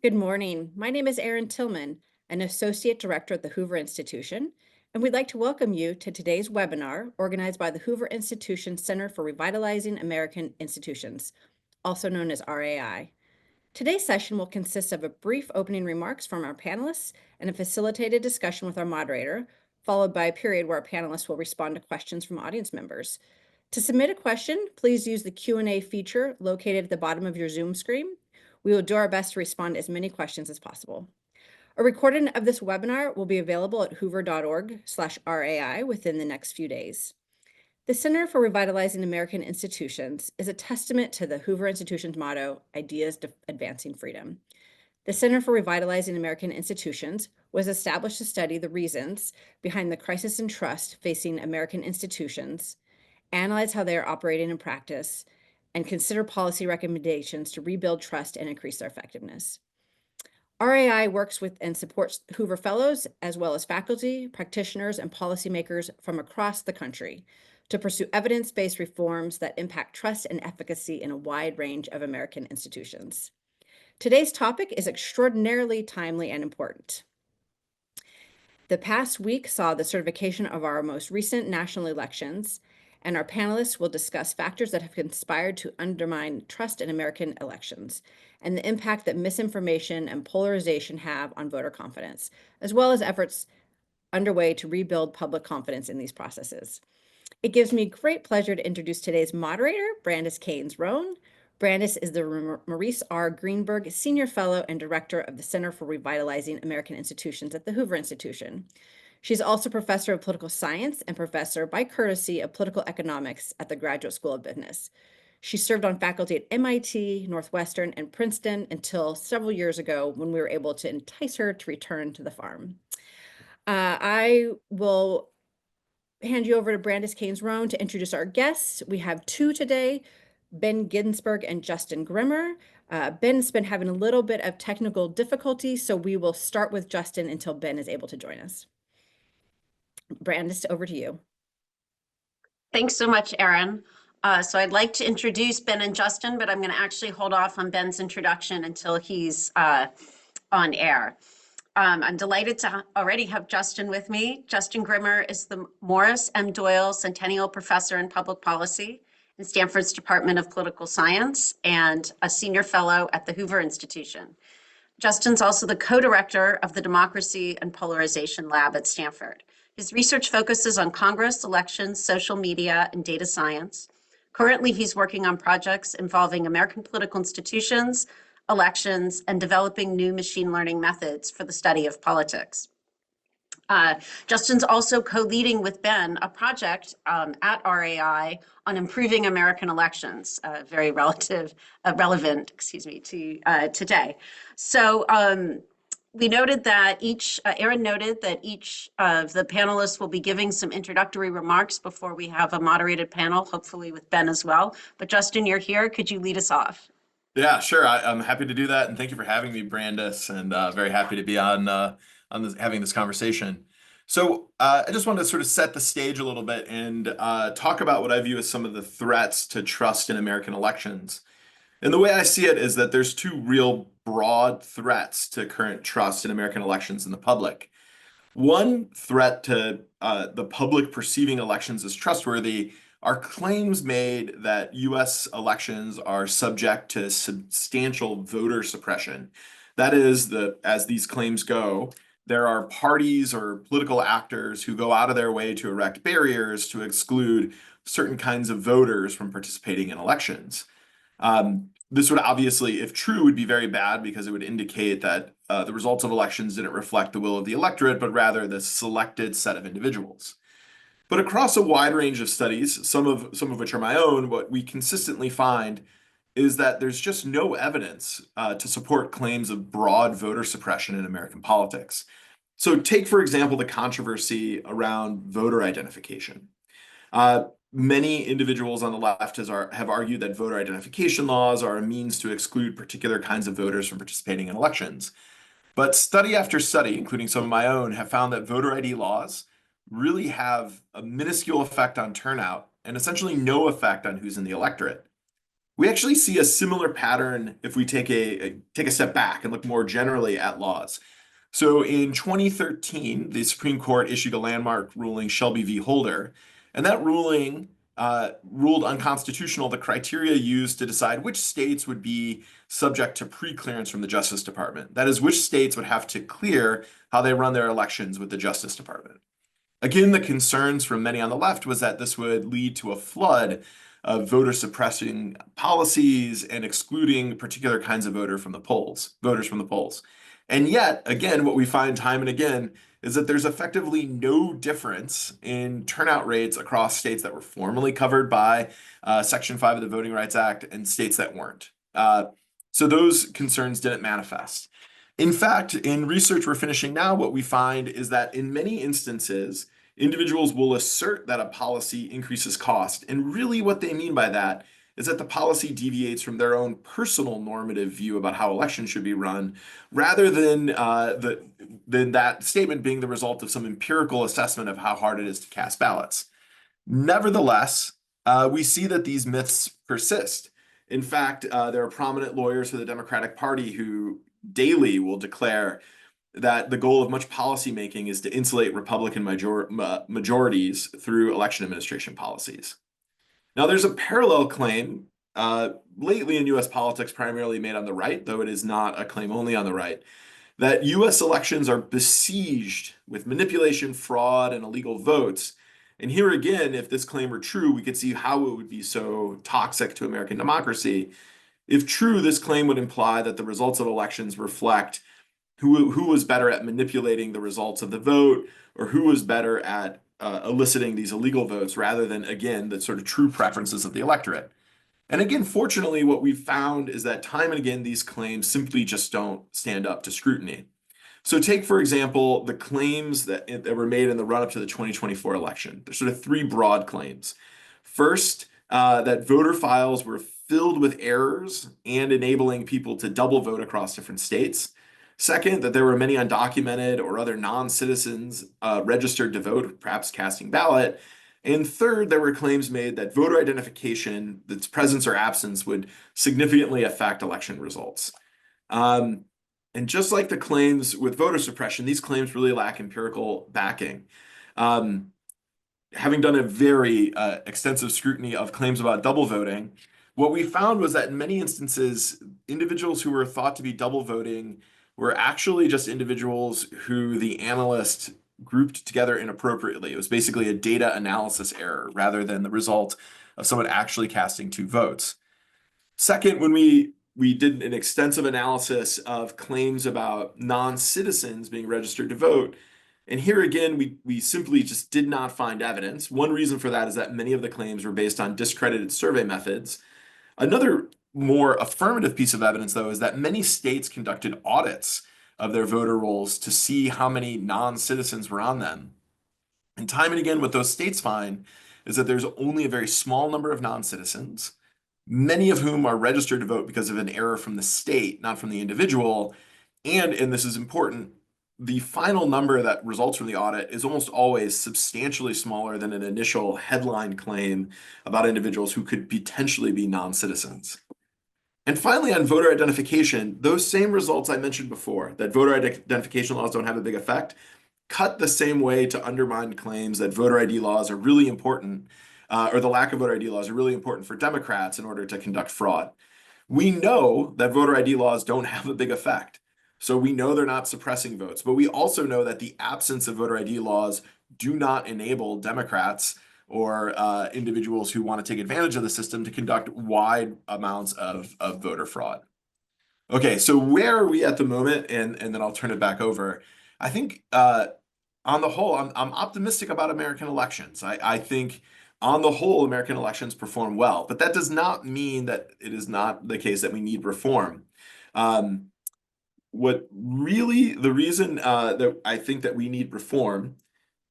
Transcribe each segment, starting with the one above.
Good morning. My name is Erin Tillman, an Associate Director at the Hoover Institution, and we'd like to welcome you to today's webinar organized by the Hoover Institution Center for Revitalizing American Institutions, also known as RAI. Today's session will consist of a brief opening remarks from our panelists and a facilitated discussion with our moderator, followed by a period where our panelists will respond to questions from audience members. To submit a question, please use the Q&A feature located at the bottom of your Zoom screen. We will do our best to respond to as many questions as possible. A recording of this webinar will be available at hoover.org/RAI within the next few days. The Center for Revitalizing American Institutions is a testament to the Hoover Institution's motto, Ideas Advancing Freedom. The Center for Revitalizing American Institutions was established to study the reasons behind the crisis in trust facing American institutions, analyze how they are operating in practice, and consider policy recommendations to rebuild trust and increase their effectiveness. RAI works with and supports Hoover Fellows, as well as faculty, practitioners, and policymakers from across the country to pursue evidence-based reforms that impact trust and efficacy in a wide range of American institutions. Today's topic is extraordinarily timely and important. The past week saw the certification of our most recent national elections, and our panelists will discuss factors that have conspired to undermine trust in American elections and the impact that misinformation and polarization have on voter confidence, as well as efforts underway to rebuild public confidence in these processes. It gives me great pleasure to introduce today's moderator, Brandice Canes-Wrone. Brandice is the Maurice R. Greenberg Senior Fellow and Director of the Center for Revitalizing American Institutions at the Hoover Institution. She's also professor of political science and professor by courtesy of political economics at the Graduate School of Business. She served on faculty at MIT, Northwestern, and Princeton until several years ago when we were able to entice her to return to the farm. I will hand you over to Brandice Canes-Wrone to introduce our guests. We have two today, Ben Ginsberg and Justin Grimmer. Ben's been having a little bit of technical difficulty, so we will start with Justin until Ben is able to join us. Brandice, over to you. Thanks so much, Erin. So I'd like to introduce Ben and Justin, but I'm going to actually hold off on Ben's introduction until he's on air. I'm delighted to already have Justin with me. Justin Grimmer is the Morris M. Doyle Centennial Professor in Public Policy in Stanford's Department of Political Science and a Senior Fellow at the Hoover Institution. Justin's also the co-director of the Democracy and Polarization Lab at Stanford. His research focuses on Congress, elections, social media, and data science. Currently, he's working on projects involving American political institutions, elections, and developing new machine learning methods for the study of politics. Justin's also co-leading with Ben a project at RAI on improving American elections, very relevant, to today. So we noted that Erin noted that each of the panelists will be giving some introductory remarks before we have a moderated panel, hopefully with Ben as well. But Justin, you're here. Could you lead us off? Yeah, sure. I'm happy to do that. And thank you for having me, Brandice, and very happy to be on having this conversation. So I just wanted to sort of set the stage a little bit and talk about what I view as some of the threats to trust in American elections. And the way I see it is that there's two real broad threats to current trust in American elections in the public. One threat to the public perceiving elections as trustworthy are claims made that U.S. elections are subject to substantial voter suppression. That is, as these claims go, there are parties or political actors who go out of their way to erect barriers to exclude certain kinds of voters from participating in elections. This would obviously, if true, would be very bad because it would indicate that the results of elections didn't reflect the will of the electorate, but rather the selected set of individuals. But across a wide range of studies, some of which are my own, what we consistently find is that there's just no evidence to support claims of broad voter suppression in American politics. So take, for example, the controversy around voter identification. Many individuals on the left have argued that voter identification laws are a means to exclude particular kinds of voters from participating in elections. But study after study, including some of my own, have found that voter ID laws really have a minuscule effect on turnout and essentially no effect on who's in the electorate. We actually see a similar pattern if we take a step back and look more generally at laws. So in 2013, the Supreme Court issued a landmark ruling, Shelby v. Holder, and that ruling ruled unconstitutional the criteria used to decide which states would be subject to pre-clearance from the Justice Department. That is, which states would have to clear how they run their elections with the Justice Department. Again, the concerns from many on the left was that this would lead to a flood of voter suppressing policies and excluding particular kinds of voters from the polls. And yet, again, what we find time and again is that there's effectively no difference in turnout rates across states that were formally covered by Section 5 of the Voting Rights Act and states that weren't. So those concerns didn't manifest. In fact, in research we're finishing now, what we find is that in many instances, individuals will assert that a policy increases cost. And really what they mean by that is that the policy deviates from their own personal normative view about how elections should be run, rather than that statement being the result of some empirical assessment of how hard it is to cast ballots. Nevertheless, we see that these myths persist. In fact, there are prominent lawyers for the Democratic Party who daily will declare that the goal of much policymaking is to insulate Republican majorities through election administration policies. Now, there's a parallel claim lately in US politics, primarily made on the right, though it is not a claim only on the right, that US elections are besieged with manipulation, fraud, and illegal votes. And here again, if this claim were true, we could see how it would be so toxic to American democracy. If true, this claim would imply that the results of elections reflect who was better at manipulating the results of the vote, or who was better at eliciting these illegal votes, rather than, again, the sort of true preferences of the electorate. And again, fortunately, what we've found is that time and again, these claims simply just don't stand up to scrutiny. So take, for example, the claims that were made in the run-up to the 2024 election. There's sort of three broad claims. First, that voter files were filled with errors and enabling people to double vote across different states. Second, that there were many undocumented or other non-citizens registered to vote, perhaps casting ballot. And third, there were claims made that voter identification, its presence or absence, would significantly affect election results. And just like the claims with voter suppression, these claims really lack empirical backing. Having done a very extensive scrutiny of claims about double voting, what we found was that in many instances, individuals who were thought to be double voting were actually just individuals who the analyst grouped together inappropriately. It was basically a data analysis error rather than the result of someone actually casting two votes. Second, when we did an extensive analysis of claims about non-citizens being registered to vote, and here again, we simply just did not find evidence. One reason for that is that many of the claims were based on discredited survey methods. Another more affirmative piece of evidence, though, is that many states conducted audits of their voter rolls to see how many non-citizens were on them. And time and again, what those states find is that there's only a very small number of non-citizens, many of whom are registered to vote because of an error from the state, not from the individual. And this is important, the final number that results from the audit is almost always substantially smaller than an initial headline claim about individuals who could potentially be non-citizens. And finally, on voter identification, those same results I mentioned before, that voter identification laws don't have a big effect, cut the same way to undermine claims that voter ID laws are really important, or the lack of voter ID laws are really important for Democrats in order to conduct fraud. We know that voter ID laws don't have a big effect. So we know they're not suppressing votes, but we also know that the absence of voter ID laws do not enable Democrats or individuals who want to take advantage of the system to conduct wide amounts of voter fraud. Okay, so where are we at the moment? And then I'll turn it back over. I think on the whole, I'm optimistic about American elections. I think on the whole, American elections perform well, but that does not mean that it is not the case that we need reform. The reason that I think that we need reform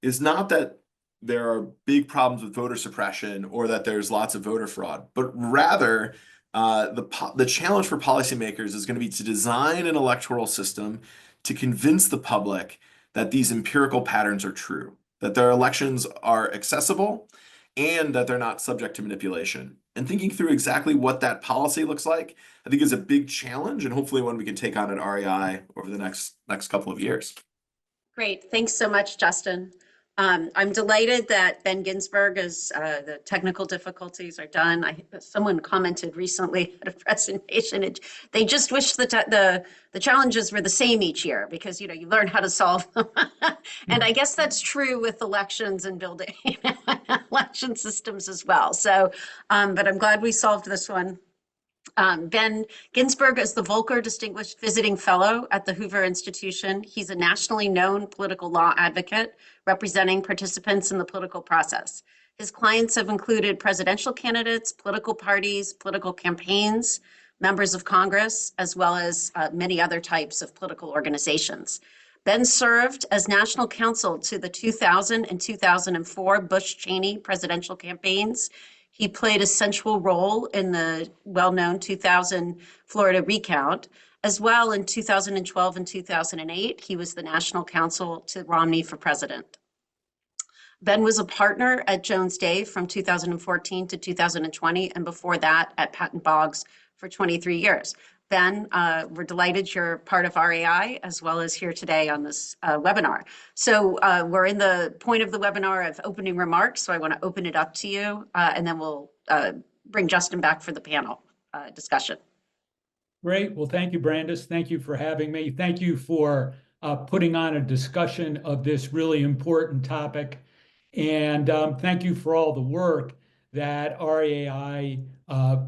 is not that there are big problems with voter suppression or that there's lots of voter fraud, but rather the challenge for policymakers is going to be to design an electoral system to convince the public that these empirical patterns are true, that their elections are accessible, and that they're not subject to manipulation. And thinking through exactly what that policy looks like, I think is a big challenge, and hopefully one we can take on at RAI over the next couple of years. Great. Thanks so much, Justin. I'm delighted that Ben Ginsberg is, the technical difficulties are done. Someone commented recently at a presentation, they just wish the challenges were the same each year because, you learn how to solve them. And I guess that's true with elections and building election systems as well. So, but I'm glad we solved this one. Ben Ginsberg is the Volcker Distinguished Visiting Fellow at the Hoover Institution. He's a nationally known political law advocate representing participants in the political process. His clients have included presidential candidates, political parties, political campaigns, members of Congress, as well as many other types of political organizations. Ben served as national counsel to the 2000 and 2004 Bush-Cheney presidential campaigns. He played a central role in the well-known 2000 Florida recount. As well, in 2012 and 2008, he was the national counsel to Romney for president. Ben was a partner at Jones Day from 2014 to 2020, and before that at Patton Boggs for 23 years. Ben, we're delighted you're part of RAI as well as here today on this webinar. So we're in the point of the webinar of opening remarks, so I want to open it up to you, and then we'll bring Justin back for the panel discussion. Great. Well, thank you, Brandice. Thank you for having me. Thank you for putting on a discussion of this really important topic. And thank you for all the work that RAI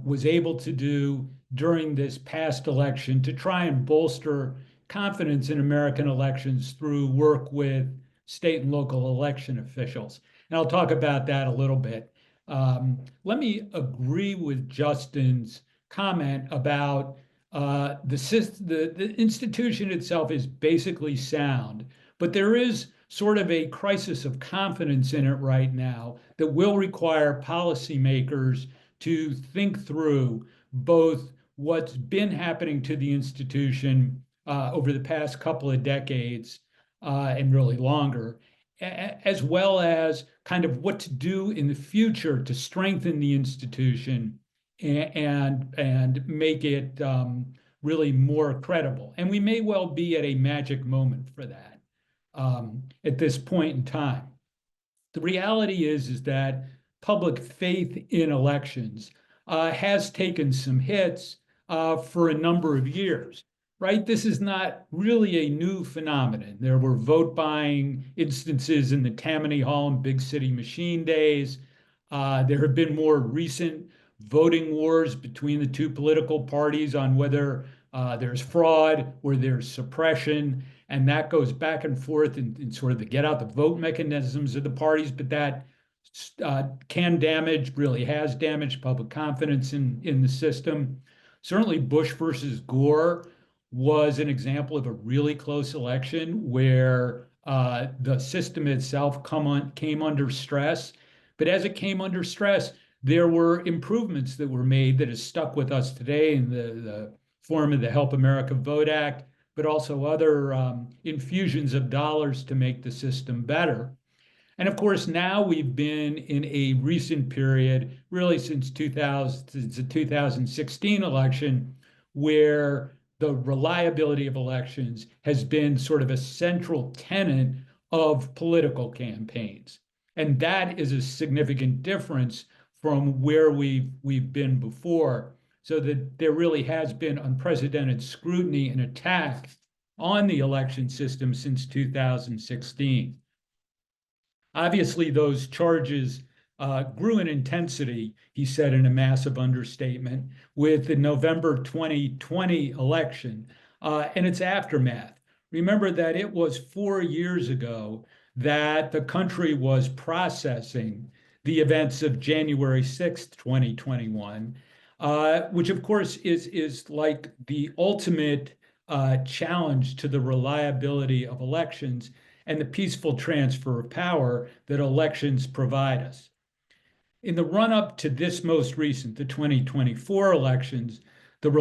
was able to do during this past election to try and bolster confidence in American elections through work with state and local election officials. And I'll talk about that a little bit. Let me agree with Justin's comment about the institution itself is basically sound, but there is sort of a crisis of confidence in it right now that will require policymakers to think through both what's been happening to the institution over the past couple of decades and really longer, as well as kind of what to do in the future to strengthen the institution and make it really more credible. And we may well be at a magic moment for that at this point in time. The reality is that public faith in elections has taken some hits for a number of years, right? This is not really a new phenomenon. There were vote buying instances in the Tammany Hall and Big City Machine days. There have been more recent voting wars between the two political parties on whether there's fraud or there's suppression, and that goes back and forth in sort of the get out the vote mechanisms of the parties, but that can damage, really has damaged public confidence in the system. Certainly Bush versus Gore was an example of a really close election where the system itself came under stress. But as it came under stress, there were improvements that were made that has stuck with us today in the form of the Help America Vote Act, but also other infusions of dollars to make the system better. And of course, now we've been in a recent period, really since the 2016 election, where the reliability of elections has been sort of a central tenet of political campaigns. And that is a significant difference from where we've been before, so that there really has been unprecedented scrutiny and attack on the election system since 2016. Obviously, those charges grew in intensity, he said in a massive understatement, with the November 2020 election and its aftermath. Remember that it was 4 years ago that the country was processing the events of January 6th, 2021, which of course is like the ultimate challenge to the reliability of elections and the peaceful transfer of power that elections provide us. In the run-up to this most recent, the 2024 elections, their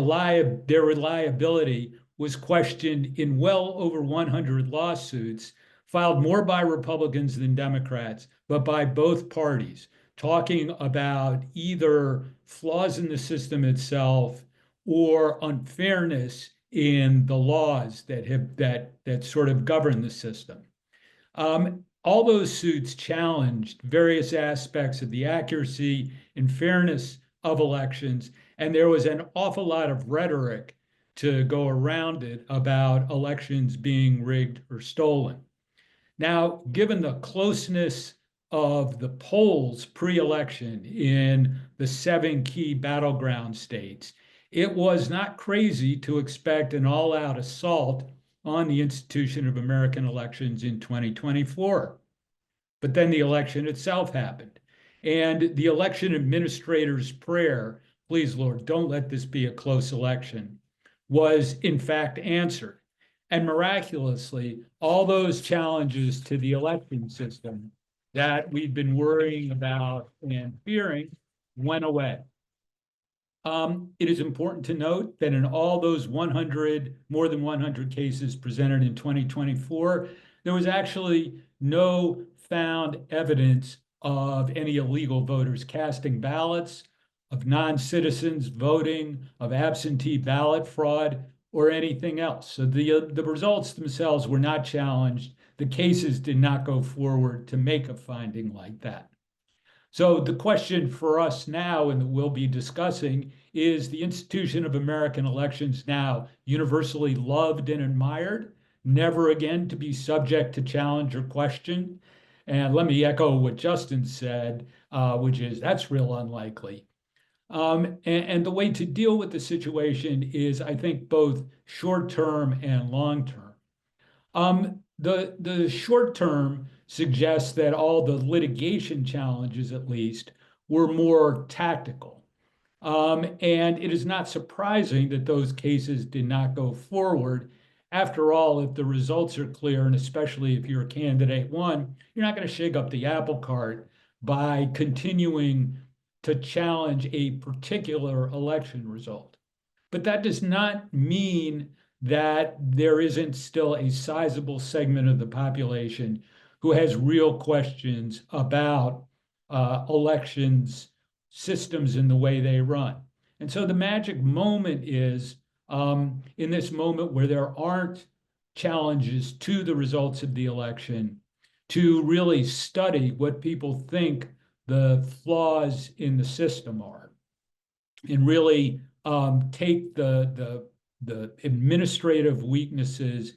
reliability was questioned in well over 100 lawsuits, filed more by Republicans than Democrats, but by both parties, talking about either flaws in the system itself or unfairness in the laws that sort of govern the system. All those suits challenged various aspects of the accuracy and fairness of elections, and there was an awful lot of rhetoric to go around it about elections being rigged or stolen. Now, given the closeness of the polls pre-election in the 7 key battleground states, it was not crazy to expect an all-out assault on the institution of American elections in 2024. But then the election itself happened. And the election administrator's prayer, please, Lord, don't let this be a close election, was in fact answered. And miraculously, all those challenges to the election system that we'd been worrying about and fearing went away. It is important to note that in all those more than 100 cases presented in 2024, there was actually no found evidence of any illegal voters casting ballots, of non-citizens voting, of absentee ballot fraud, or anything else. So the results themselves were not challenged. The cases did not go forward to make a finding like that. So the question for us now, and that we'll be discussing, is the institution of American elections now universally loved and admired, never again to be subject to challenge or question? And let me echo what Justin said, which is that's real unlikely. And the way to deal with the situation is, I think, both short-term and long-term. The short-term suggests that all the litigation challenges, at least, were more tactical. And it is not surprising that those cases did not go forward. After all, if the results are clear, and especially if you're a candidate one, you're not going to shake up the apple cart by continuing to challenge a particular election result. But that does not mean that there isn't still a sizable segment of the population who has real questions about elections, systems, and the way they run. And so the magic moment is in this moment where there aren't challenges to the results of the election, to really study what people think the flaws in the system are, and really take the administrative weaknesses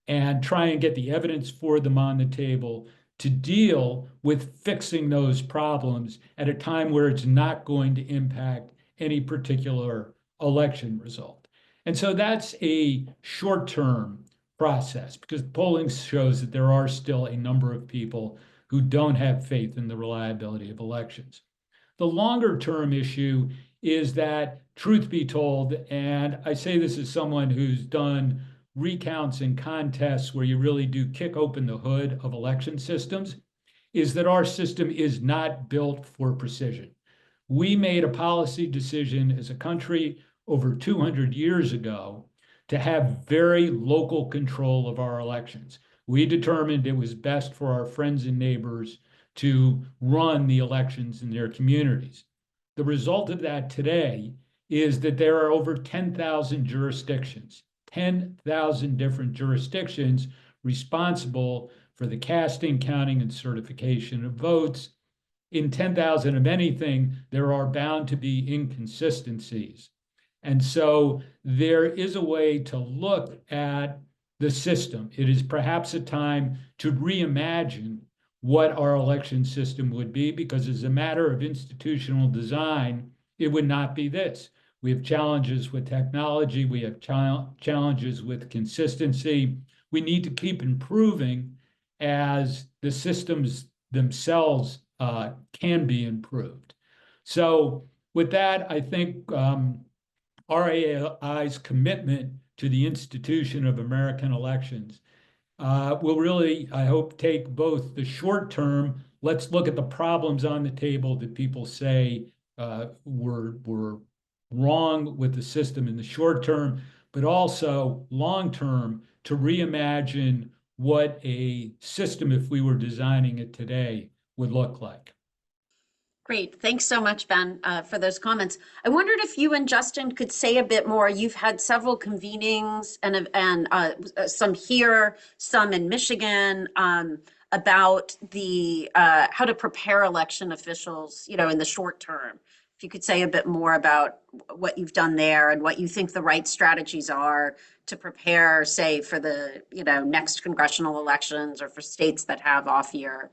and try and get the evidence for them on the table to deal with fixing those problems at a time where it's not going to impact any particular election result. And so that's a short-term process, because polling shows that there are still a number of people who don't have faith in the reliability of elections. The longer-term issue is that, truth be told, and I say this as someone who's done recounts and contests where you really do kick open the hood of election systems, is that our system is not built for precision. We made a policy decision as a country over 200 years ago to have very local control of our elections. We determined it was best for our friends and neighbors to run the elections in their communities. The result of that today is that there are over 10,000 jurisdictions, 10,000 different jurisdictions responsible for the casting, counting, and certification of votes. In 10,000 of anything, there are bound to be inconsistencies. And so there is a way to look at the system. It is perhaps a time to reimagine what our election system would be, because as a matter of institutional design, it would not be this. We have challenges with technology. We have challenges with consistency. We need to keep improving as the systems themselves can be improved. So with that, I think RAI's commitment to the institution of American elections will really, I hope, take both the short term, let's look at the problems on the table that people say were wrong with the system in the short term, but also long term to reimagine what a system, if we were designing it today, would look like. Great. Thanks so much, Ben, for those comments. I wondered if you and Justin could say a bit more. You've had several convenings and some here, some in Michigan, about the how to prepare election officials, in the short term. If you could say a bit more about what you've done there and what you think the right strategies are to prepare, say, for the next congressional elections or for states that have off-year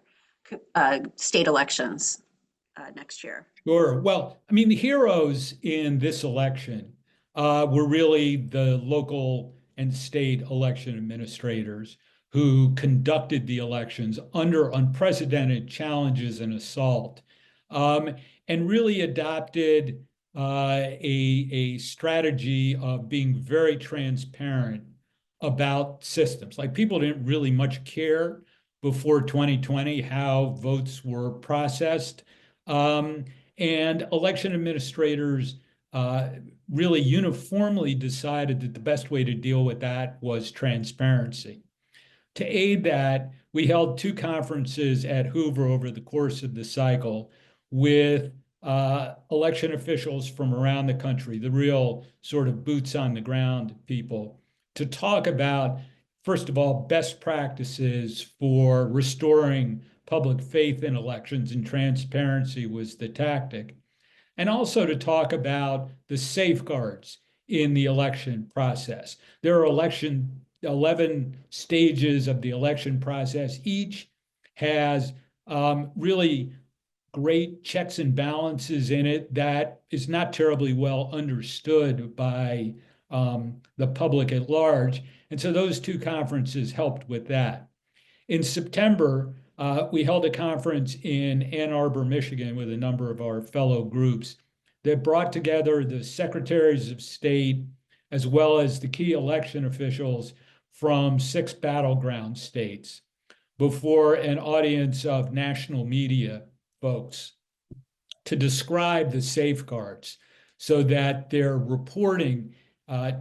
state elections next year. Sure. Well, I mean, the heroes in this election were really the local and state election administrators who conducted the elections under unprecedented challenges and assault, and really adopted a strategy of being very transparent about systems. Like, people didn't really much care before 2020 how votes were processed. And election administrators really uniformly decided that the best way to deal with that was transparency. To aid that, we held 2 conferences at Hoover over the course of the cycle with election officials from around the country, the real sort of boots on the ground people, to talk about, first of all, best practices for restoring public faith in elections, and transparency was the tactic. And also to talk about the safeguards in the election process. There are 11 stages of the election process. Each has really great checks and balances in it that is not terribly well understood by the public at large. And so those 2 conferences helped with that. In September, we held a conference in Ann Arbor, Michigan, with a number of our fellow groups that brought together the secretaries of state as well as the key election officials from 6 battleground states before an audience of national media folks to describe the safeguards so that their reporting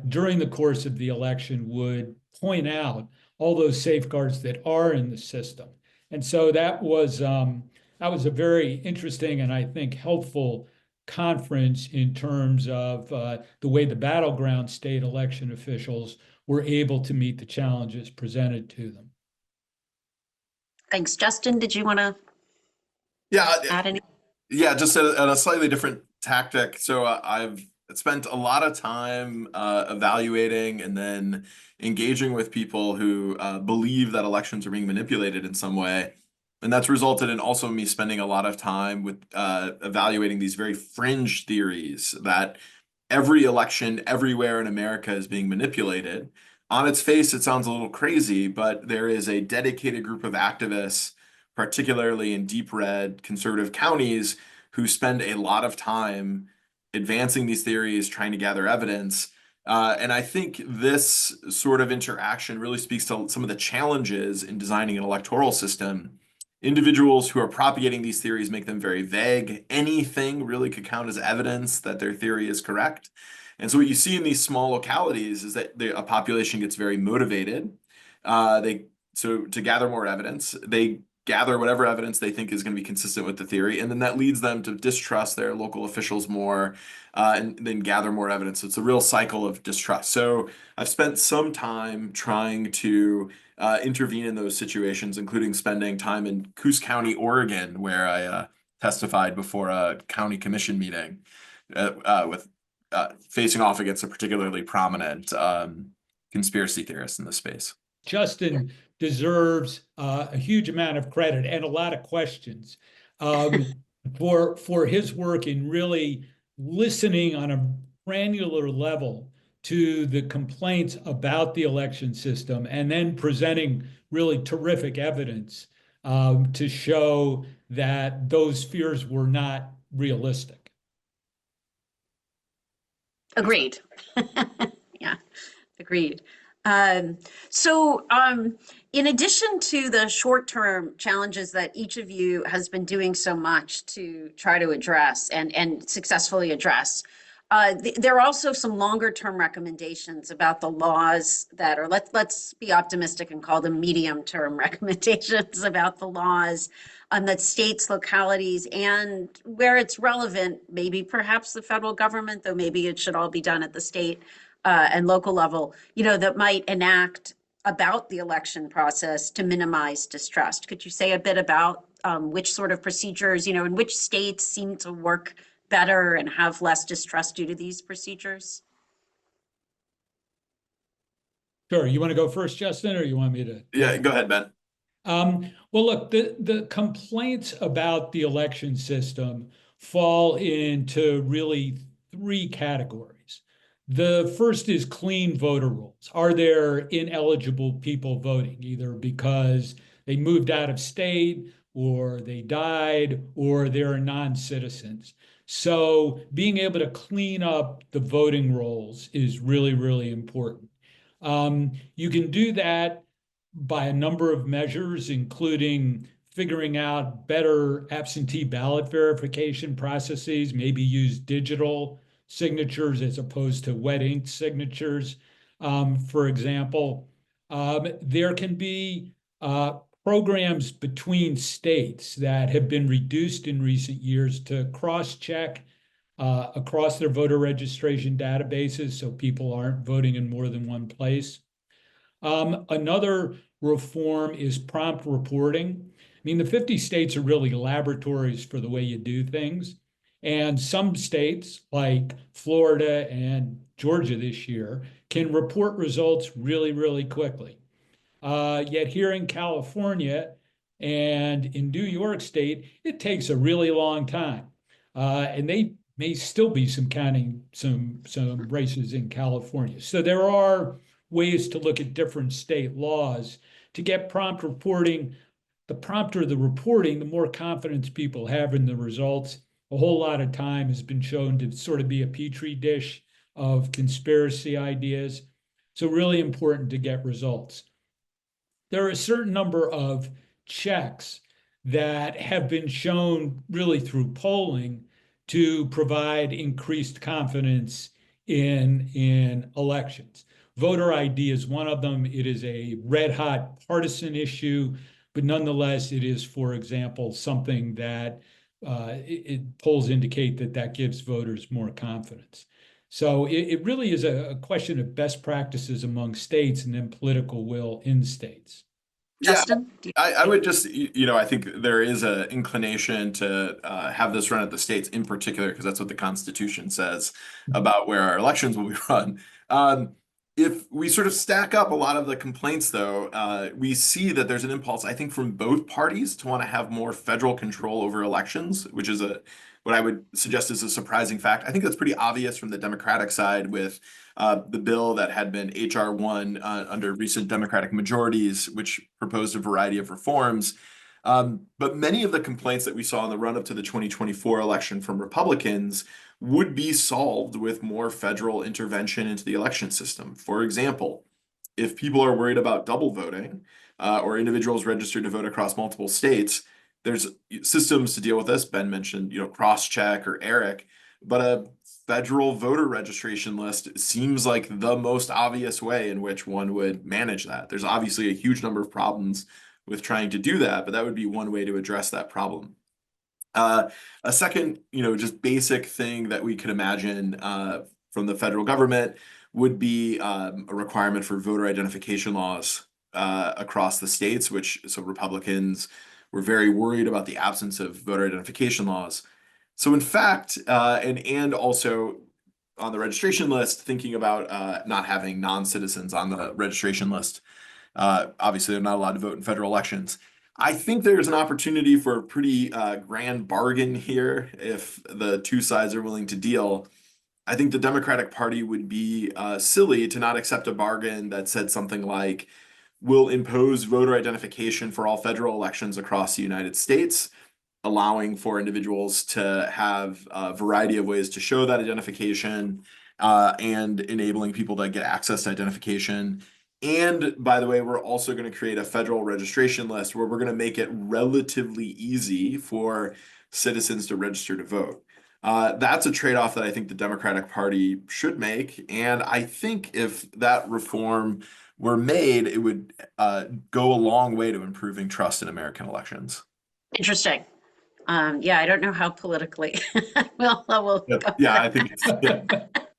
during the course of the election would point out all those safeguards that are in the system. And so that was a very interesting and I think helpful conference in terms of the way the battleground state election officials were able to meet the challenges presented to them. Thanks. Justin, did you want to add any? Yeah, just a slightly different tactic. So I've spent a lot of time evaluating and then engaging with people who believe that elections are being manipulated in some way. And that's resulted in also me spending a lot of time with evaluating these very fringe theories that every election everywhere in America is being manipulated. On its face, it sounds a little crazy, but there is a dedicated group of activists, particularly in deep red conservative counties, who spend a lot of time advancing these theories, trying to gather evidence. And I think this sort of interaction really speaks to some of the challenges in designing an electoral system. Individuals who are propagating these theories make them very vague. Anything really could count as evidence that their theory is correct. And so what you see in these small localities is that a population gets very motivated. So to gather more evidence, they gather whatever evidence they think is going to be consistent with the theory, and then that leads them to distrust their local officials more, and then gather more evidence. So it's a real cycle of distrust. So I've spent some time trying to intervene in those situations, including spending time in Coos County, Oregon, where I testified before a county commission meeting with facing off against a particularly prominent conspiracy theorist in the space. Justin deserves a huge amount of credit and a lot of questions for his work in really listening on a granular level to the complaints about the election system and then presenting really terrific evidence to show that those fears were not realistic. Agreed. Yeah, agreed. So in addition to the short-term challenges that each of you has been doing so much to try to address and successfully address, There are also some longer term recommendations about the laws that are, let's be optimistic and call them medium term recommendations about the laws that states, localities, and where it's relevant, maybe perhaps the federal government, though maybe it should all be done at the state and local level, that might enact about the election process to minimize distrust. Could you say a bit about which sort of procedures, in which states seem to work better and have less distrust due to these procedures? Sure. You want to go first, Justin, or you want me to? Yeah, go ahead, Ben. Well, look, the complaints about the election system fall into really three categories. The first is clean voter rolls. Are there ineligible people voting, either because they moved out of state, or they died, or they're non-citizens? So being able to clean up the voting rolls is really, really important. You can do that by a number of measures, including figuring out better absentee ballot verification processes, maybe use digital signatures as opposed to wet ink signatures. For example, there can be programs between states that have been reduced in recent years to cross-check across their voter registration databases so people aren't voting in more than one place. Another reform is prompt reporting. I mean, the 50 states are really laboratories for the way you do things. And some states, like Florida and Georgia this year, can report results really, really quickly. Yet here in California and in New York State, it takes a really long time. And they may still be some races in California. So there are ways to look at different state laws to get prompt reporting. The prompter the reporting, the more confidence people have in the results. A whole lot of time has been shown to sort of be a petri dish of conspiracy ideas. So really important to get results. There are a certain number of checks that have been shown really through polling to provide increased confidence in elections. Voter ID is one of them. It is a red hot partisan issue, but nonetheless, it is, for example, something that polls indicate that gives voters more confidence. So it really is a question of best practices among states and then political will in states. Justin? I would just, I think there is an inclination to have this run at the states in particular, because that's what the Constitution says about where our elections will be run. If we sort of stack up a lot of the complaints, though, we see that there's an impulse, I think, from both parties to want to have more federal control over elections, which is what I would suggest is a surprising fact. I think that's pretty obvious from the Democratic side with the bill that had been H.R. 1 under recent Democratic majorities, which proposed a variety of reforms. But many of the complaints that we saw in the run-up to the 2024 election from Republicans would be solved with more federal intervention into the election system. For example, if people are worried about double voting or individuals registered to vote across multiple states, there's systems to deal with this. Ben mentioned, cross-check or ERIC, but a federal voter registration list seems like the most obvious way in which one would manage that. There's obviously a huge number of problems with trying to do that, but that would be one way to address that problem. A second, just basic thing that we could imagine from the federal government would be a requirement for voter identification laws across the states, so Republicans were very worried about the absence of voter identification laws. So in fact, and also on the registration list, thinking about not having non-citizens on the registration list. Obviously, they're not allowed to vote in federal elections. I think there's an opportunity for a pretty grand bargain here if the two sides are willing to deal. I think the Democratic Party would be silly to not accept a bargain that said something like, we'll impose voter identification for all federal elections across the United States, allowing for individuals to have a variety of ways to show that identification and enabling people to get access to identification. And by the way, we're also going to create a federal registration list where we're going to make it relatively easy for citizens to register to vote. That's a trade-off that I think the Democratic Party should make. And I think if that reform were made, it would go a long way to improving trust in American elections. Interesting. Yeah, I don't know how politically we'll Yeah, go. yeah, I think it's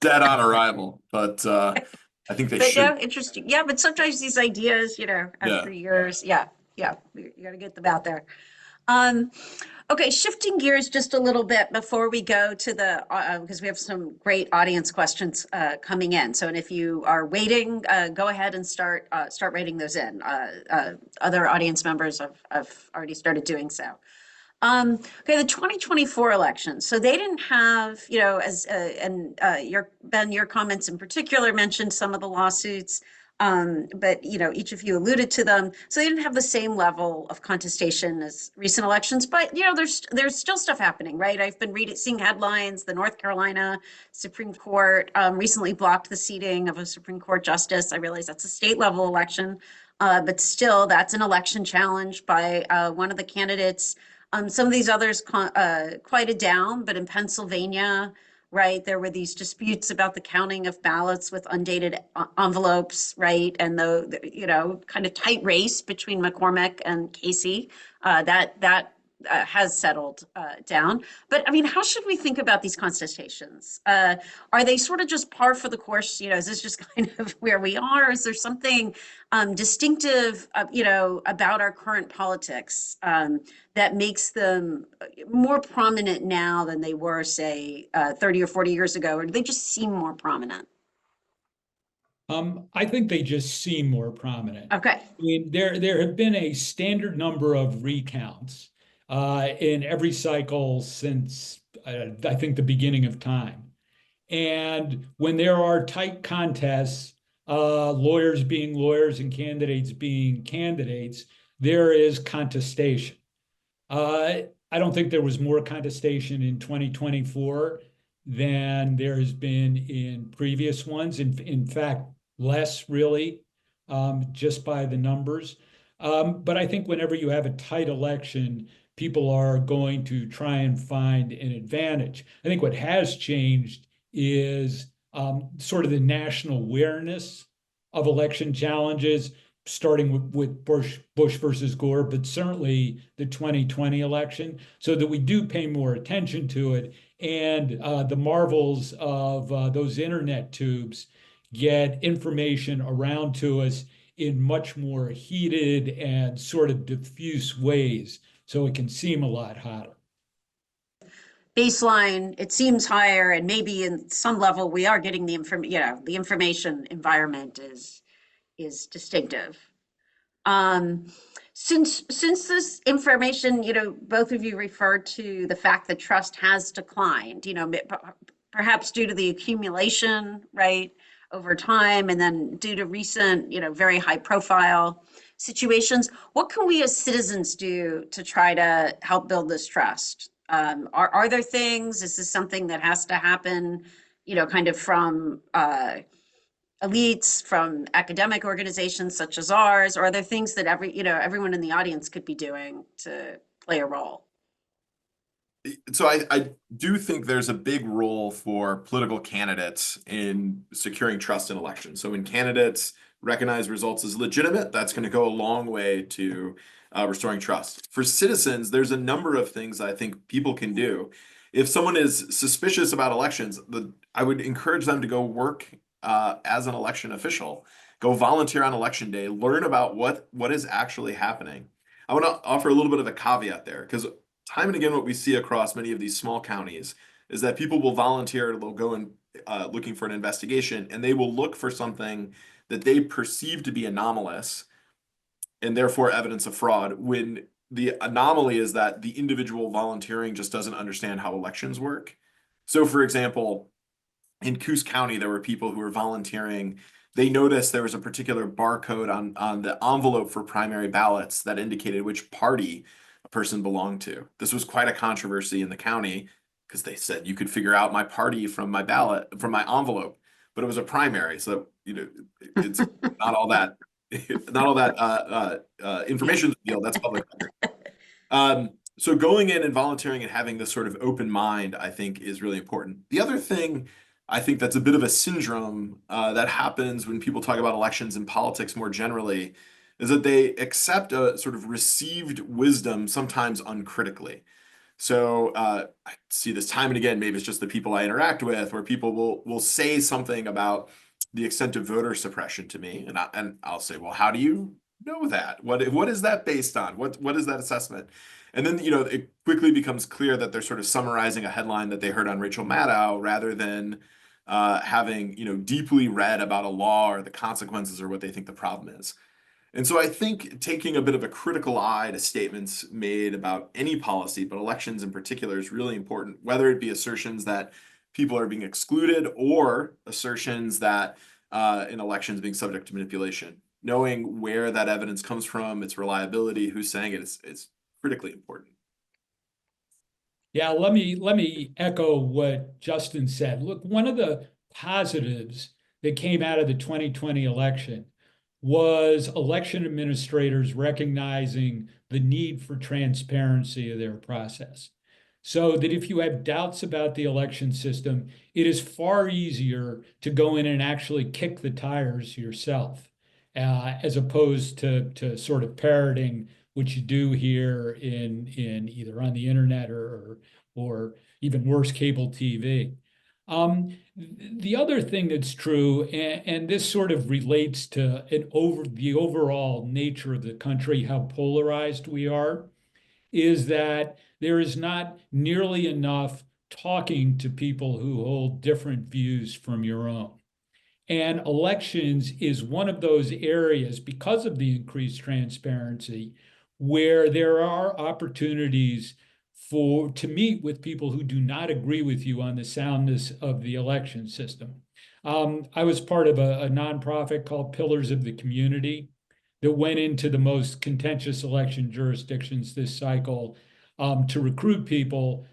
dead on arrival, but I think they But should. no, interesting. Yeah, but sometimes these ideas, after years, you got to get them out there. Um, okay, shifting gears just a little bit before we go to the, because we have some great audience questions coming in. So, and if you are waiting, go ahead and start writing those in. Other audience members have already started doing so. Okay, the 2024 election. So they didn't have, Ben, your comments in particular mentioned some of the lawsuits, but each of you alluded to them. So they didn't have the same level of contestation as recent elections, but there's still stuff happening, right? I've been seeing headlines. The North Carolina Supreme Court recently blocked the seating of a Supreme Court justice. I realize that's a state level election, but still, that's an election challenge by one of the candidates. Some of these others quieted down, but in Pennsylvania, right, there were these disputes about the counting of ballots with undated envelopes, right, and the kind of tight race between McCormick and Casey. That has settled down. But I mean, how should we think about these contestations? Are they sort of just par for the course? Is this just kind of where we are? Is there something distinctive, about our current politics that makes them more prominent now than they were, say, 30 or 40 years ago? Or do they just seem more prominent? I think they just seem more prominent. Okay. I mean, there have been a standard number of recounts in every cycle since I think the beginning of time. And when there are tight contests, lawyers being lawyers and candidates being candidates, there is contestation. I don't think there was more contestation in 2024 than there has been in previous ones. In fact, less really, just by the numbers. But I think whenever you have a tight election, people are going to try and find an advantage. I think what has changed is sort of the national awareness of election challenges, starting with Bush versus Gore, but certainly the 2020 election, so that we do pay more attention to it. And the marvels of those internet tubes get information around to us in much more heated and sort of diffuse ways, so it can seem a lot hotter. Baseline, it seems higher, and maybe in some level we are getting the information environment is distinctive. Since this information, both of you referred to the fact that trust has declined, perhaps due to the accumulation, right, over time, and then due to recent, very high profile situations. What can we as citizens do to try to help build this trust? Are there things? Is this something that has to happen, kind of from elites, from academic organizations such as ours? Or are there things that everyone in the audience could be doing to play a role? So I do think there's a big role for political candidates in securing trust in elections. So when candidates recognize results as legitimate, that's going to go a long way to restoring trust. For citizens, there's a number of things I think people can do. If someone is suspicious about elections, I would encourage them to go work as an election official, go volunteer on election day, learn about what is actually happening. I want to offer a little bit of a caveat there, because time and again, what we see across many of these small counties is that people will volunteer, they'll go and looking for an investigation, and they will look for something that they perceive to be anomalous and therefore evidence of fraud, when the anomaly is that the individual volunteering just doesn't understand how elections work. So for example, in Coos County, there were people who were volunteering. They noticed there was a particular barcode on the envelope for primary ballots that indicated which party a person belonged to. This was quite a controversy in the county because they said you could figure out my party from my ballot, from my envelope, but it was a primary. So, it's not all that, information deal. That's public record. So going in and volunteering and having this sort of open mind, I think, is really important. The other thing I think that's a bit of a syndrome that happens when people talk about elections and politics more generally is that they accept a sort of received wisdom sometimes uncritically. So I see this time and again, maybe it's just the people I interact with, where people will say something about the extent of voter suppression to me, and I'll say, well, how do you know that? What is that based on? What is that assessment? And then, it quickly becomes clear that they're sort of summarizing a headline that they heard on Rachel Maddow rather than having, deeply read about a law or the consequences or what they think the problem is. And so I think taking a bit of a critical eye to statements made about any policy, but elections in particular, is really important, whether it be assertions that people are being excluded or assertions that in elections being subject to manipulation. Knowing where that evidence comes from, its reliability, who's saying it, it's critically important. Yeah, let me echo what Justin said. Look, one of the positives that came out of the 2020 election was election administrators recognizing the need for transparency of their process. So that if you have doubts about the election system, it is far easier to go in and actually kick the tires yourself, as opposed to sort of parroting what you do here in either on the internet or even worse, cable TV. The other thing that's true, and this sort of relates to the overall nature of the country, how polarized we are, is that there is not nearly enough talking to people who hold different views from your own. And elections is one of those areas, because of the increased transparency, where there are opportunities to meet with people who do not agree with you on the soundness of the election system. I was part of a nonprofit called Pillars of the Community that went into the most contentious election jurisdictions this cycle to recruit people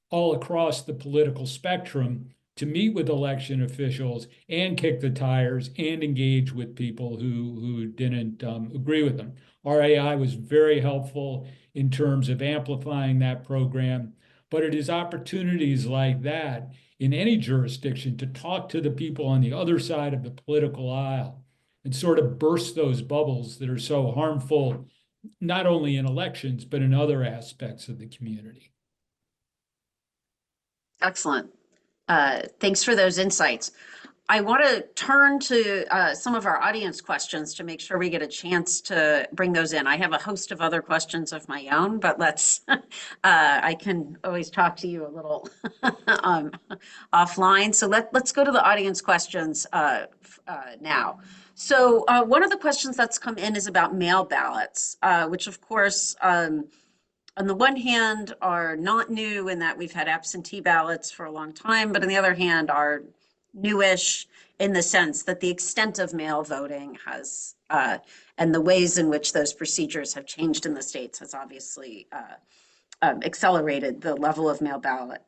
all across the political spectrum to meet with election officials and kick the tires and engage with people who didn't agree with them. RAI was very helpful in terms of amplifying that program, but it is opportunities like that in any jurisdiction to talk to the people on the other side of the political aisle and sort of burst those bubbles that are so harmful, not only in elections, but in other aspects of the community. Excellent. Thanks for those insights. I want to turn to some of our audience questions to make sure we get a chance to bring those in. I have a host of other questions of my own, but I can always talk to you a little offline. So let's go to the audience questions now. So one of the questions that's come in is about mail ballots, which of course, on the one hand, are not new in that we've had absentee ballots for a long time, but on the other hand, are newish in the sense that the extent of mail voting has, and the ways in which those procedures have changed in the states has obviously accelerated the level of mail ballot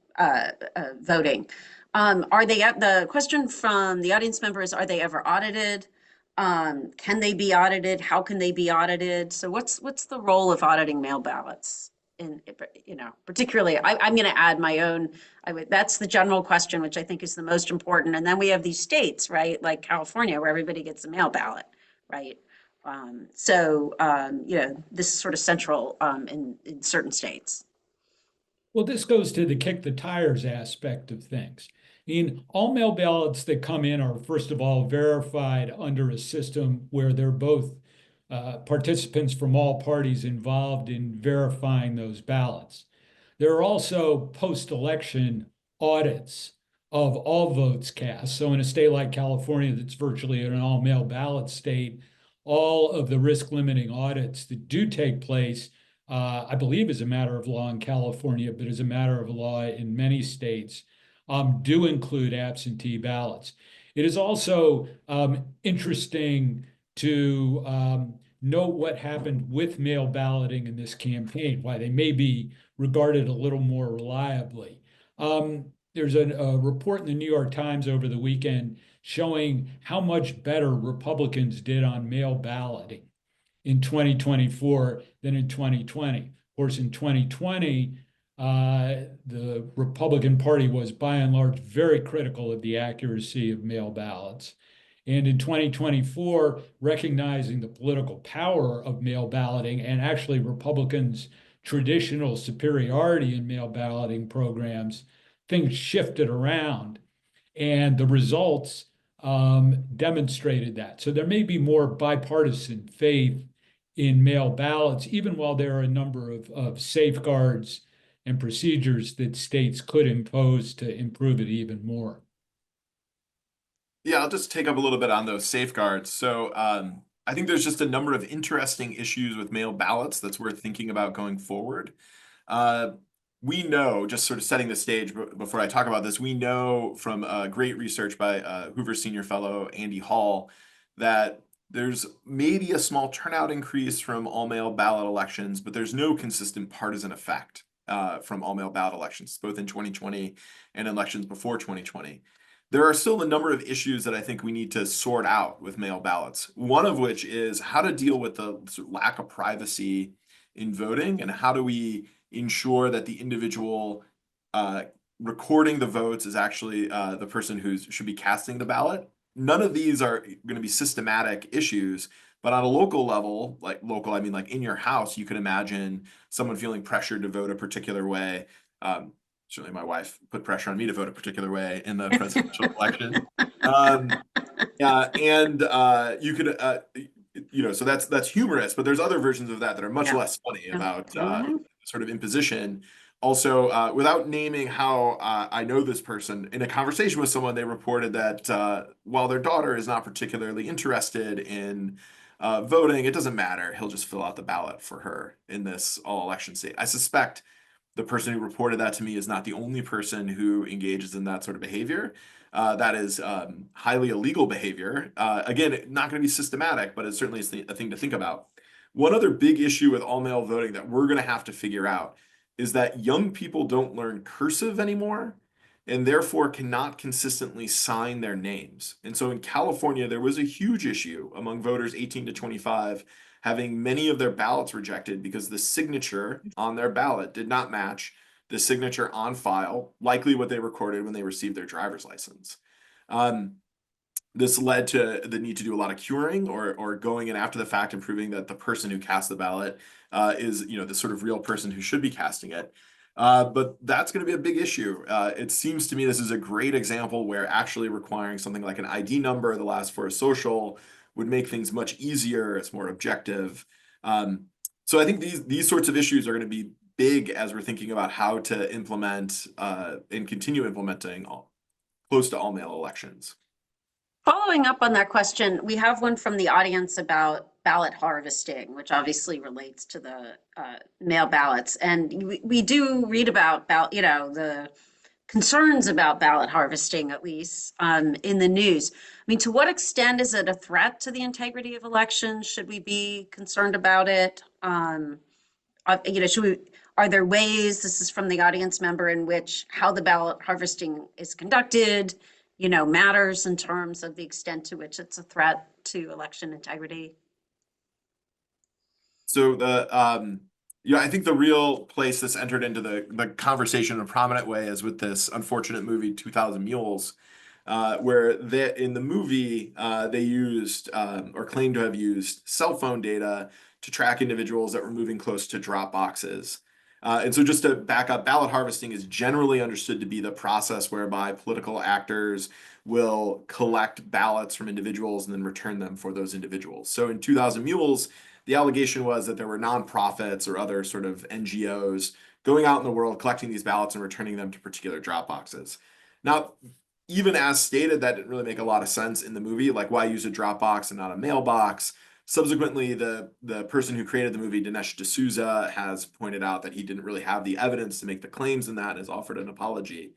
voting. The question from the audience members, are they ever audited? Can they be audited? How can they be audited? So what's the role of auditing mail ballots? Particularly, I'm going to add my own. That's the general question, which I think is the most important. And then we have these states, right, like California, where everybody gets a mail ballot, right? This is sort of central in certain states. Well, this goes to the kick the tires aspect of things. I mean, all mail ballots that come in are, first of all, verified under a system where they're both participants from all parties involved in verifying those ballots. There are also post-election audits of all votes cast. So in a state like California, that's virtually an all-mail ballot state, all of the risk-limiting audits that do take place, I believe as a matter of law in California, but as a matter of law in many states, do include absentee ballots. It is also interesting to note what happened with mail balloting in this campaign, why they may be regarded a little more reliably. There's a report in the New York Times over the weekend showing how much better Republicans did on mail balloting in 2024 than in 2020. Of course, in 2020, the Republican Party was by and large very critical of the accuracy of mail ballots. And in 2024, recognizing the political power of mail balloting and actually Republicans' traditional superiority in mail balloting programs, things shifted around. And the results demonstrated that. So there may be more bipartisan faith in mail ballots, even while there are a number of safeguards and procedures that states could impose to improve it even more. Yeah, I'll just take up a little bit on those safeguards. So I think there's just a number of interesting issues with mail ballots that's worth thinking about going forward. We know, just sort of setting the stage before I talk about this, we know from great research by Hoover Senior Fellow Andy Hall that there's maybe a small turnout increase from all mail ballot elections, but there's no consistent partisan effect from all mail ballot elections, both in 2020 and elections before 2020. There are still a number of issues that I think we need to sort out with mail ballots. One of which is how to deal with the sort of lack of privacy in voting, and how do we ensure that the individual recording the votes is actually the person who should be casting the ballot. None of these are going to be systematic issues, but on a local level, like local, I mean like in your house, you could imagine someone feeling pressured to vote a particular way. Certainly my wife put pressure on me to vote a particular way in the presidential election. You could, so that's humorous, but there's other versions of that that are much less funny about sort of imposition. Also, without naming how I know this person, in a conversation with someone, they reported that while their daughter is not particularly interested in voting, it doesn't matter. He'll just fill out the ballot for her in this all election state. I suspect the person who reported that to me is not the only person who engages in that sort of behavior. That is highly illegal behavior. Again, not going to be systematic, but it certainly is a thing to think about. One other big issue with all mail voting that we're going to have to figure out is that young people don't learn cursive anymore, and therefore cannot consistently sign their names. And so in California, there was a huge issue among voters 18 to 25 having many of their ballots rejected because the signature on their ballot did not match the signature on file, likely what they recorded when they received their driver's license. This led to the need to do a lot of curing or going in after the fact and proving that the person who cast the ballot is, the sort of real person who should be casting it. But that's going to be a big issue. It seems to me this is a great example where actually requiring something like an ID number, the last four of social, would make things much easier. It's more objective. So I think these sorts of issues are going to be big as we're thinking about how to implement and continue implementing close to all mail elections. Following up on that question, we have one from the audience about ballot harvesting, which obviously relates to the mail ballots. And we do read about the concerns about ballot harvesting, at least in the news. I mean, to what extent is it a threat to the integrity of elections? Should we be concerned about it? Are there ways, this is from the audience member, in which how the ballot harvesting is conducted, matters in terms of the extent to which it's a threat to election integrity? So I think the real place this entered into the conversation in a prominent way is with this unfortunate movie, 2000 Mules, where in the movie, they used or claimed to have used cell phone data to track individuals that were moving close to drop boxes. And so just to back up, ballot harvesting is generally understood to be the process whereby political actors will collect ballots from individuals and then return them for those individuals. So in 2000 Mules, the allegation was that there were nonprofits or other sort of NGOs going out in the world, collecting these ballots and returning them to particular drop boxes. Now, even as stated, that didn't really make a lot of sense in the movie, like why use a drop box and not a mailbox? Subsequently, the person who created the movie, Dinesh D'Souza, has pointed out that he didn't really have the evidence to make the claims in that and has offered an apology.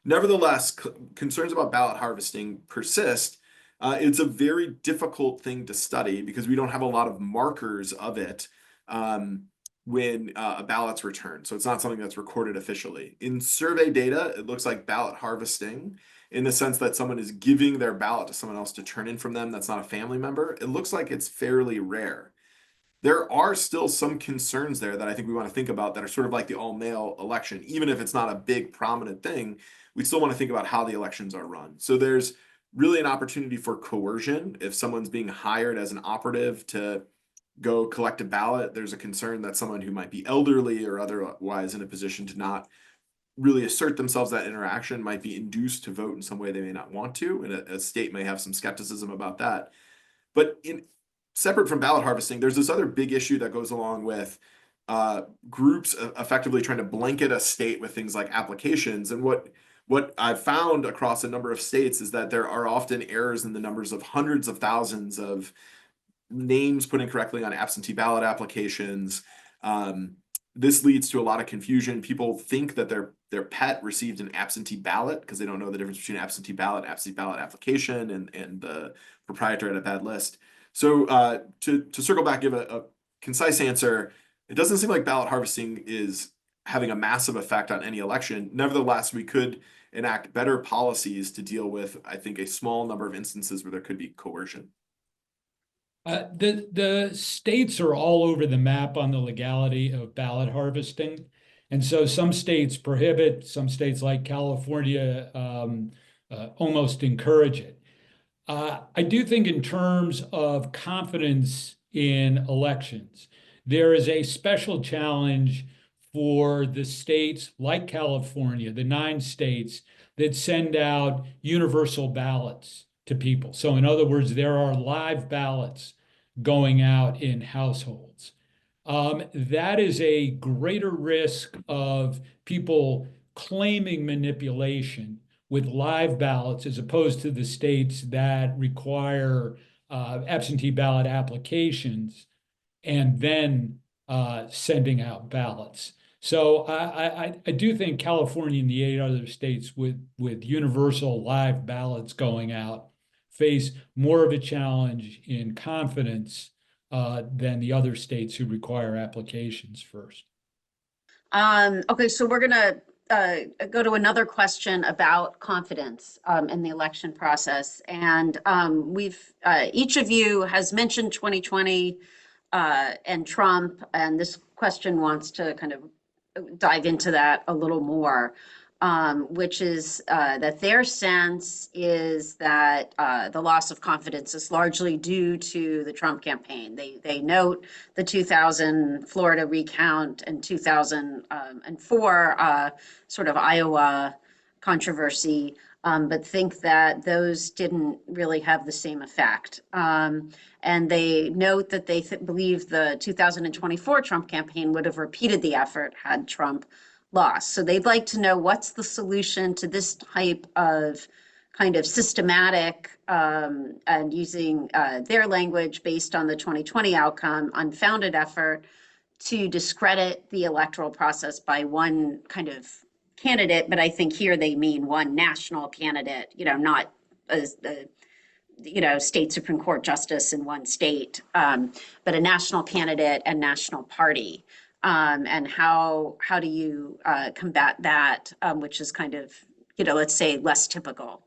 Nevertheless, concerns about ballot harvesting persist. It's a very difficult thing to study because we don't have a lot of markers of it when a ballot's returned. So it's not something that's recorded officially. In survey data, it looks like ballot harvesting, in the sense that someone is giving their ballot to someone else to turn in from them that's not a family member, it looks like it's fairly rare. there are still some concerns there that I think we want to think about that are sort of like the all-male election. Even if it's not a big prominent thing, we still want to think about how the elections are run. So there's really an opportunity for coercion. If someone's being hired as an operative to go collect a ballot, there's a concern that someone who might be elderly or otherwise in a position to not really assert themselves, that interaction might be induced to vote in some way they may not want to, and a state may have some skepticism about that. But separate from ballot harvesting, there's this other big issue that goes along with groups effectively trying to blanket a state with things like applications. And what I've found across a number of states is that there are often errors in the numbers of hundreds of thousands of names put incorrectly on absentee ballot applications. This leads to a lot of confusion. People think that their pet received an absentee ballot because they don't know the difference between absentee ballot application, and the proprietor had a bad list. So to circle back, give a concise answer, it doesn't seem like ballot harvesting is having a massive effect on any election. Nevertheless, we could enact better policies to deal with, I think, a small number of instances where there could be coercion. The states are all over the map on the legality of ballot harvesting. And so some states prohibit, some states like California almost encourage it. I do think in terms of confidence in elections, there is a special challenge for the states like California, the 9 states that send out universal ballots to people. So in other words, there are live ballots going out in households. That is a greater risk of people claiming manipulation with live ballots as opposed to the states that require absentee ballot applications and then sending out ballots. So I do think California and the 8 other states with universal live ballots going out face more of a challenge in confidence than the other states who require applications first. Okay, so we're going to go to another question about confidence in the election process. And each of you has mentioned 2020 and Trump, and this question wants to kind of dive into that a little more. Which is that their sense is that the loss of confidence is largely due to the Trump campaign. They note the 2000 Florida recount and 2004 sort of Iowa controversy, but think that those didn't really have the same effect. And they note that they believe the 2024 Trump campaign would have repeated the effort had Trump lost. So they'd like to know what's the solution to this type of kind of systematic and using their language based on the 2020 outcome, unfounded effort to discredit the electoral process by one kind of candidate. But I think here they mean one national candidate, not as the state Supreme Court justice in one state, but a national candidate and national party. And how do you combat that, which is kind of, let's say less typical?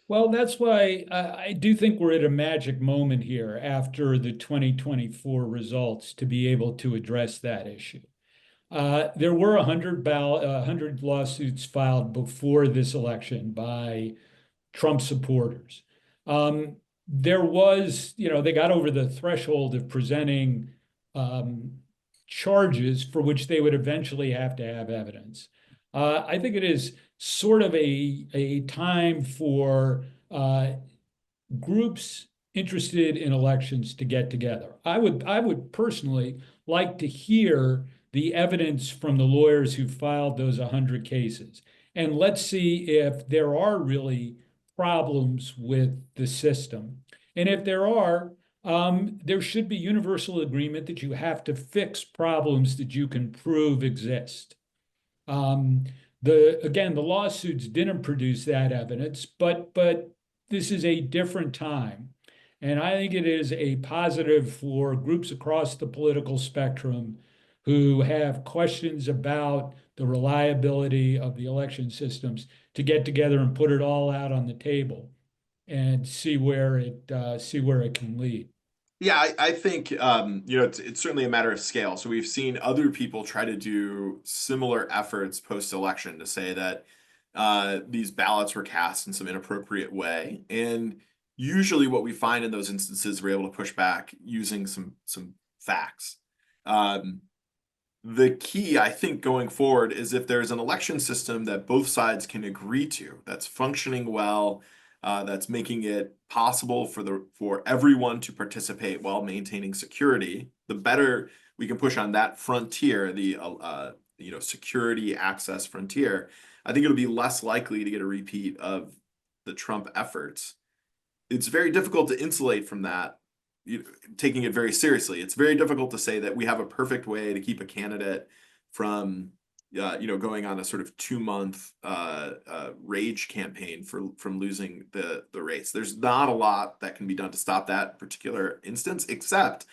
Well, that's why I do think we're at a magic moment here after the 2024 results to be able to address that issue. There were 100 lawsuits filed before this election by Trump supporters. There was, they got over the threshold of presenting charges for which they would eventually have to have evidence. I think it is sort of a time for groups interested in elections to get together. I would personally like to hear the evidence from the lawyers who filed those 100 cases. And let's see if there are really problems with the system. And if there are, there should be universal agreement that you have to fix problems that you can prove exist. Again, the lawsuits didn't produce that evidence, but this is a different time. And I think it is a positive for groups across the political spectrum who have questions about the reliability of the election systems to get together and put it all out on the table and see where it can lead. Yeah, I think it's certainly a matter of scale. So we've seen other people try to do similar efforts post-election to say that these ballots were cast in some inappropriate way, and usually what we find in those instances, we're able to push back using some facts. Um, the key, I think, going forward is if there's an election system that both sides can agree to, that's functioning well, that's making it possible for everyone to participate while maintaining security, the better we can push on that frontier, the security access frontier. I think it'll be less likely to get a repeat of the Trump efforts. It's very difficult to insulate from that, taking it very seriously. It's very difficult to say that we have a perfect way to keep a candidate from going on a sort of 2-month rage campaign from losing the race. There's not a lot that can be done to stop that particular instance, except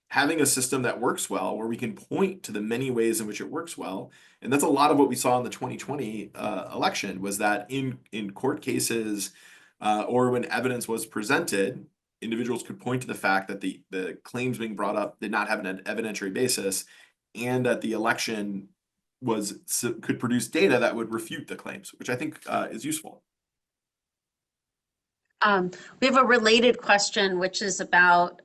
having a system that works well, where we can point to the many ways in which it works well. And that's a lot of what we saw in the 2020 election, was that in court cases or when evidence was presented, individuals could point to the fact that the claims being brought up did not have an evidentiary basis, and that the election could produce data that would refute the claims, which I think is useful. We have a related question, which is about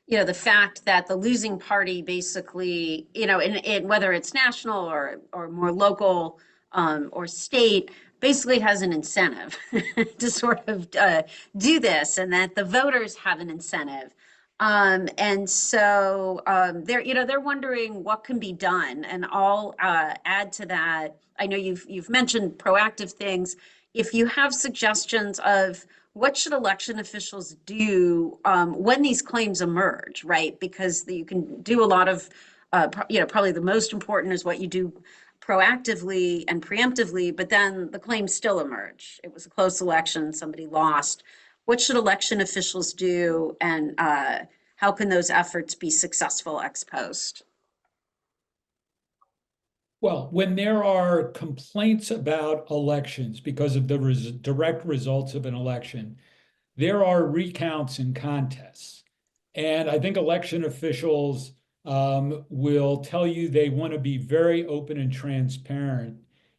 the fact that the losing party basically, in whether it's national or more local or state, basically has an incentive to sort of do this, and that the voters have an incentive. And so they're wondering what can be done. And I'll add to that. I know you've mentioned proactive things. If you have suggestions of what should election officials do when these claims emerge, right? Because you can do a lot of, probably the most important is what you do proactively and preemptively, but then the claims still emerge. It was a close election, somebody lost. What should election officials do, and how can those efforts be successful ex post? Well, when there are complaints about elections because of the direct results of an election, there are recounts and contests. And I think election officials will tell you they want to be very open and transparent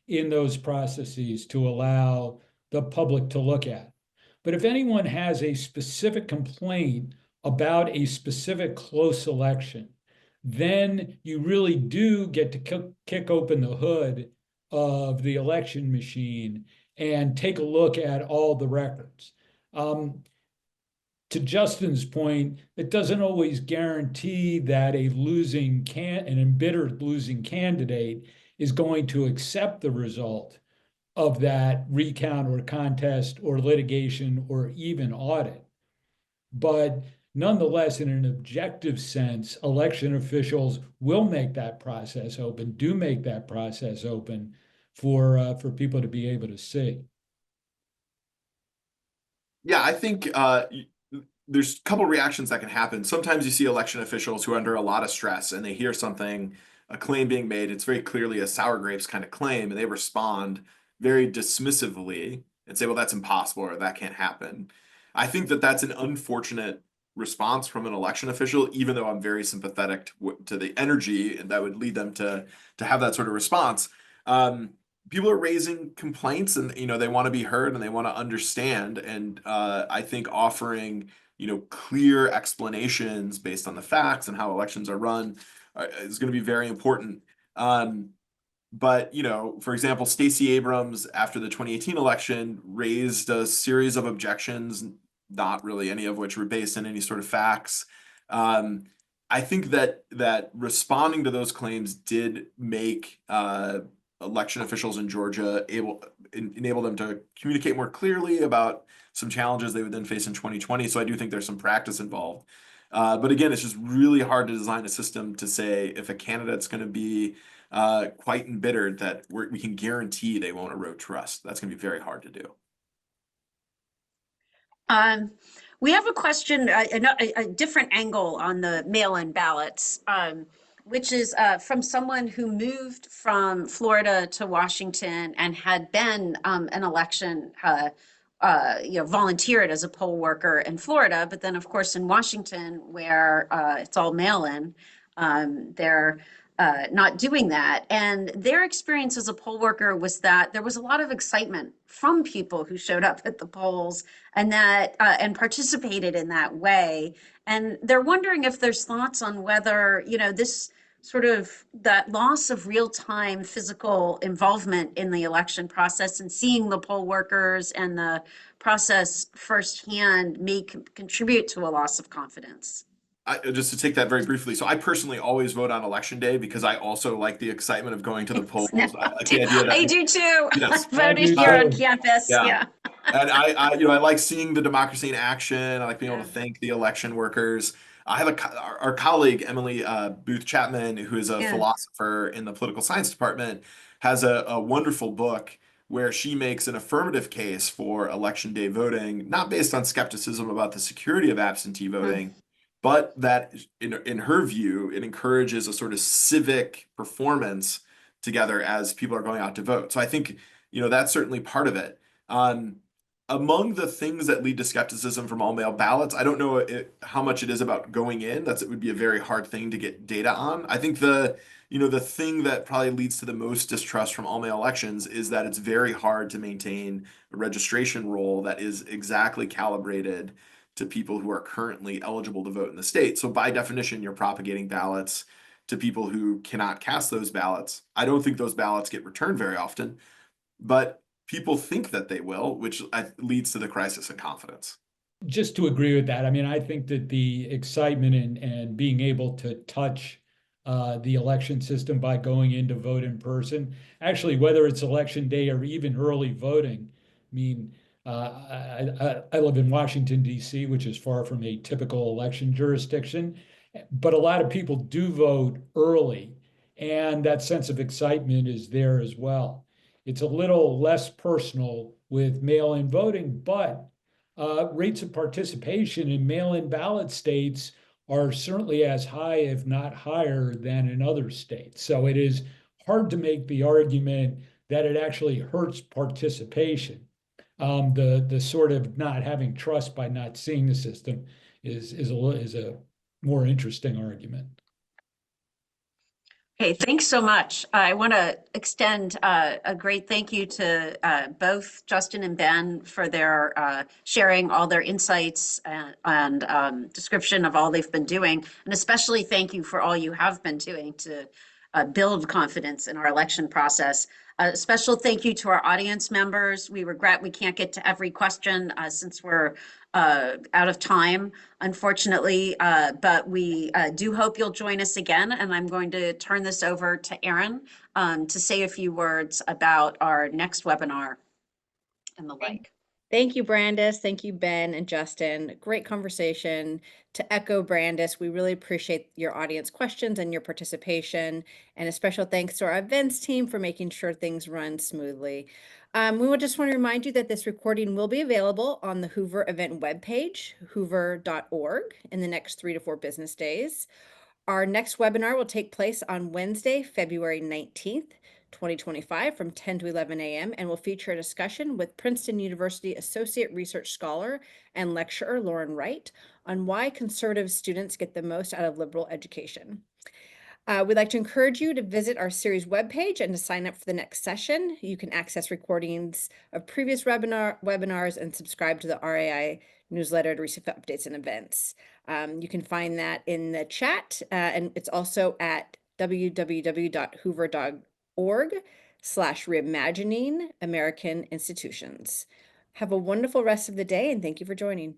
in those processes to allow the public to look at. But if anyone has a specific complaint about a specific close election, then you really do get to kick open the hood of the election machine and take a look at all the records. To Justin's point, it doesn't always guarantee that an embittered losing candidate is going to accept the result of that recount or contest or litigation or even audit. But nonetheless, in an objective sense, election officials will make that process open, do make that process open for people to be able to see. Yeah, I think there's a couple reactions that can happen. Sometimes you see election officials who are under a lot of stress and they hear something, a claim being made, it's very clearly a sour grapes kind of claim, and they respond very dismissively and say, well, that's impossible, or that can't happen. I think that that's an unfortunate response from an election official, even though I'm very sympathetic to the energy and that would lead them to have that sort of response. People are raising complaints, and they want to be heard and they want to understand. And I think offering clear explanations based on the facts and how elections are run is going to be very important. But for example, Stacey Abrams, after the 2018 election, raised a series of objections, not really any of which were based on any sort of facts. I think that responding to those claims did make election officials in Georgia enable them to communicate more clearly about some challenges they would then face in 2020. So I do think there's some practice involved. But again, it's just really hard to design a system to say if a candidate's going to be quite embittered that we can guarantee they won't erode trust. That's going to be very hard to do. We have a question, a different angle on the mail-in ballots, which is from someone who moved from Florida to Washington and had been an election volunteered as a poll worker in Florida, but then of course in Washington, where it's all mail-in, they're not doing that. And their experience as a poll worker was that there was a lot of excitement from people who showed up at the polls and that and participated in that way. And they're wondering if there's thoughts on whether, this sort of that loss of real-time physical involvement in the election process and seeing the poll workers and the process firsthand may contribute to a loss of confidence. Just to take that very briefly, so I personally always vote on election day because I also like the excitement of going to the polls. I like the idea that I do too. Yes. I voted do here too. on campus. Yeah. And I like seeing the democracy in action. I like being able to thank the election workers. I have our colleague, Emily Booth Chapman, who is a philosopher in the political science department, has a wonderful book where she makes an affirmative case for election day voting, not based on skepticism about the security of absentee voting, but that in her view, it encourages a sort of civic performance together as people are going out to vote. So I think, that's certainly part of it. Among the things that lead to skepticism from all mail ballots, I don't know how much it is about going in. It would be a very hard thing to get data on. I think the thing that probably leads to the most distrust from all mail elections is that it's very hard to maintain a registration roll that is exactly calibrated to people who are currently eligible to vote in the state. So by definition, you're propagating ballots to people who cannot cast those ballots. I don't think those ballots get returned very often, but people think that they will, which leads to the crisis in confidence. Just to agree with that, I mean, I think that the excitement and being able to touch the election system by going in to vote in person, actually, whether it's election day or even early voting, I mean, I live in Washington, D.C., which is far from a typical election jurisdiction, but a lot of people do vote early, and that sense of excitement is there as well. It's a little less personal with mail-in voting, but rates of participation in mail-in ballot states are certainly as high, if not higher, than in other states. So it is hard to make the argument that it actually hurts participation. The sort of not having trust by not seeing the system is a more interesting argument. Okay, thanks so much. I want to extend a great thank you to both Justin and Ben for their sharing all their insights and description of all they've been doing, and especially thank you for all you have been doing to build confidence in our election process. A special thank you to our audience members. We regret we can't get to every question since we're out of time, unfortunately, but we do hope you'll join us again. And I'm going to turn this over to Erin to say a few words about our next webinar and the like. Thank you, Brandice. Thank you, Ben and Justin. Great conversation. To echo Brandice, we really appreciate your audience questions and your participation. And a special thanks to our events team for making sure things run smoothly. We just want to remind you that this recording will be available on the Hoover event webpage, hoover.org, in the next 3 to 4 business days. Our next webinar will take place on Wednesday, February 19th. 2025 from 10 to 11 a.m. and will feature a discussion with Princeton University Associate Research Scholar and lecturer Lauren Wright on why conservative students get the most out of liberal education. We'd like to encourage you to visit our series webpage and to sign up for the next session. You can access recordings of previous webinars and subscribe to the RAI newsletter to receive updates and events. You can find that in the chat, and it's also at www.hoover.org/Reimagining American Institutions. Have a wonderful rest of the day, and thank you for joining.